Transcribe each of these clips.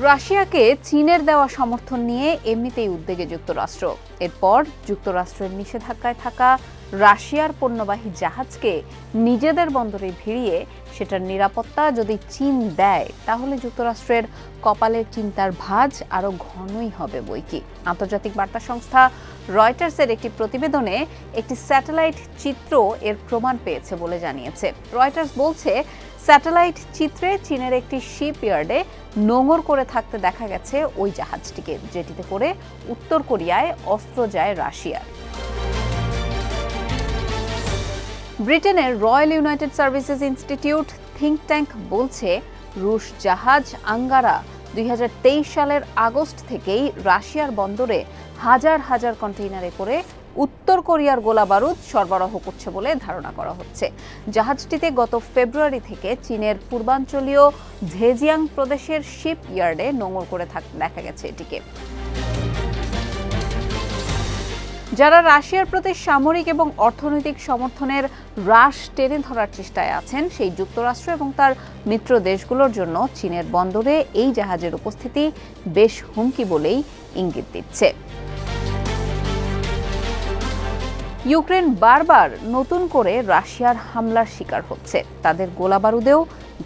রাশিয়াকে চীনের দেওয়া সমর্থন নিয়ে এমনিতেই উদ্বেগে যুক্তরাষ্ট্র। এরপর যুক্তরাষ্ট্রের নিষেধাজ্ঞায় থাকা রাশিয়ার পণ্যবাহী জাহাজকে নিজেদের বন্দরে ভিড়িয়ে সেটার নিরাপত্তা যদি চীন দেয় তাহলে যুক্তরাষ্ট্রের কপালের চিন্তার ভাঁজ আরও ঘনই হবে বইকি। আন্তর্জাতিক বার্তা সংস্থা রয়টার্সের একটি প্রতিবেদনে একটি স্যাটেলাইট চিত্র এর প্রমাণ পেয়েছে বলে জানিয়েছে। রয়টার্স বলছে, স্যাটেলাইট চিত্রে চীনের একটি শিপইয়ার্ডে নোঙর করে থাকতে দেখা গেছে ওই জাহাজটিকে, যেটিতে করে উত্তর কোরিয়ায় অস্ত্র যায় রাশিয়ার। ব্রিটেনের royal United services institute think tank বলছে, রুশ জাহাজ আঙ্গারা 2023 সালের আগস্ট থেকেই রাশিয়ার বন্দরে হাজার হাজার কন্টেইনারে করে উত্তর কোরিয়ার গোলাবারুদ সরবরাহ করছে বলে ধারণা করা হচ্ছে। জাহাজটিতে গত ফেব্রুয়ারি থেকে চীনের পূর্বাঞ্চলীয় ঝেজিয়াং প্রদেশের শিপইয়ার্ডে নোঙর করে থাকতে দেখা গেছে এটিকে। যারা রাশিয়ার প্রতি সামরিক এবং অর্থনৈতিক সমর্থনের হ্রাস টেনে ধরার চেষ্টায় আছেন, সেই যুক্তরাষ্ট্র এবং তার মিত্র দেশগুলোর জন্য চীনের বন্দরে এই জাহাজের উপস্থিতি বেশ হুমকি বলেই ইঙ্গিত দিচ্ছে। ইউক্রেন বারবার নতুন করে রাশিয়ার হামলার শিকার হচ্ছে, তাদের গোলাবারুদেও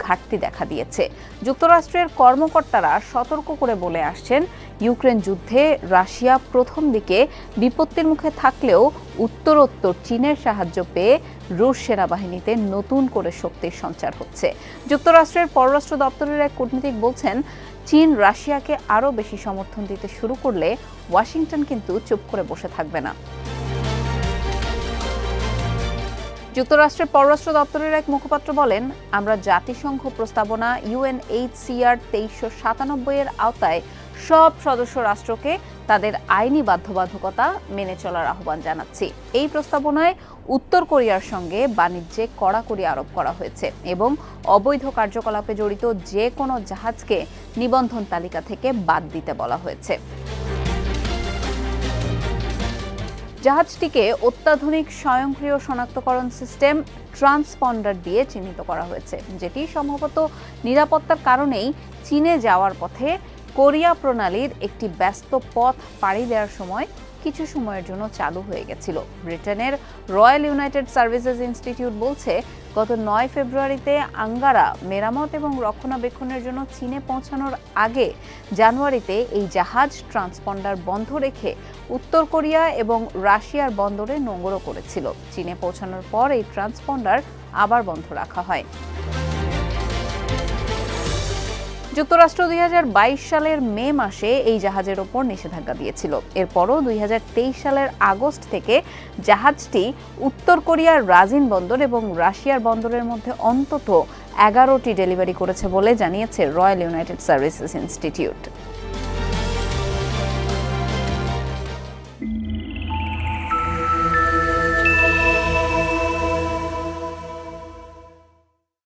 ঘাটতি দেখা দিয়েছে। যুক্তরাষ্ট্রের কর্মকর্তারা সতর্ক করে বলে আসছেন, ইউক্রেন যুদ্ধে রাশিয়া প্রথম দিকে বিপত্তির মুখে থাকলেও উত্তরোত্তর চীনের সাহায্য পেয়ে রুশ সেনাবাহিনীতে নতুন করে শক্তির সঞ্চার হচ্ছে। যুক্তরাষ্ট্রের পররাষ্ট্র দপ্তরের এক কূটনীতিক বলছেন, চীন রাশিয়াকে আরও বেশি সমর্থন দিতে শুরু করলে ওয়াশিংটন কিন্তু চুপ করে বসে থাকবে না। যুক্তরাষ্ট্রের পররাষ্ট্র দপ্তরের এক মুখপাত্র বলেন, আমরা জাতিসংঘ প্রস্তাবনা UNHCR 2397 এর আওতায় সব সদস্য রাষ্ট্রকে তাদের আইনি বাধ্যবাধকতা মেনে চলার আহ্বান জানাচ্ছি। এই প্রস্তাবনায় উত্তর কোরিয়ার সঙ্গে বাণিজ্যে কড়াকড়ি আরোপ করা হয়েছে এবং অবৈধ কার্যকলাপে জড়িত যে কোনো জাহাজকে নিবন্ধন তালিকা থেকে বাদ দিতে বলা হয়েছে। জাহাজটিকে অত্যাধুনিক স্বয়ংক্রিয় শনাক্তকরণ সিস্টেম ট্রান্সপন্ডার দিয়ে চিহ্নিত করা হয়েছে, যেটি সম্ভবত নিরাপত্তার কারণেই চীনে যাওয়ার পথে কোরিয়া প্রণালীর একটি ব্যস্ত পথ পাড়ি দেওয়ার সময় কিছু সময়ের জন্য চালু হয়ে গেছিল। ব্রিটেনের রয়্যাল ইউনাইটেড সার্ভিসেস ইনস্টিটিউট বলছে, গত 9 ফেব্রুয়ারিতে আঙ্গারা মেরামত এবং রক্ষণাবেক্ষণের জন্য চীনে পৌঁছানোর আগে জানুয়ারিতে এই জাহাজ ট্রান্সপন্ডার বন্ধ রেখে উত্তর কোরিয়া এবং রাশিয়ার বন্দরে নোঙরও করেছিল। চীনে পৌঁছানোর পর এই ট্রান্সপন্ডার আবার বন্ধ রাখা হয়। যুক্তরাষ্ট্র 2022 সালের মে মাসে এই জাহাজের ওপর নিষেধাজ্ঞা দিয়েছিল। এরপরও 2023 সালের আগস্ট থেকে জাহাজটি উত্তর কোরিয়ার রাজিন বন্দর এবং রাশিয়ার বন্দরের মধ্যে অন্তত 11টি ডেলিভারি করেছে বলে জানিয়েছে রয়্যাল ইউনাইটেড সার্ভিসেস ইনস্টিটিউট।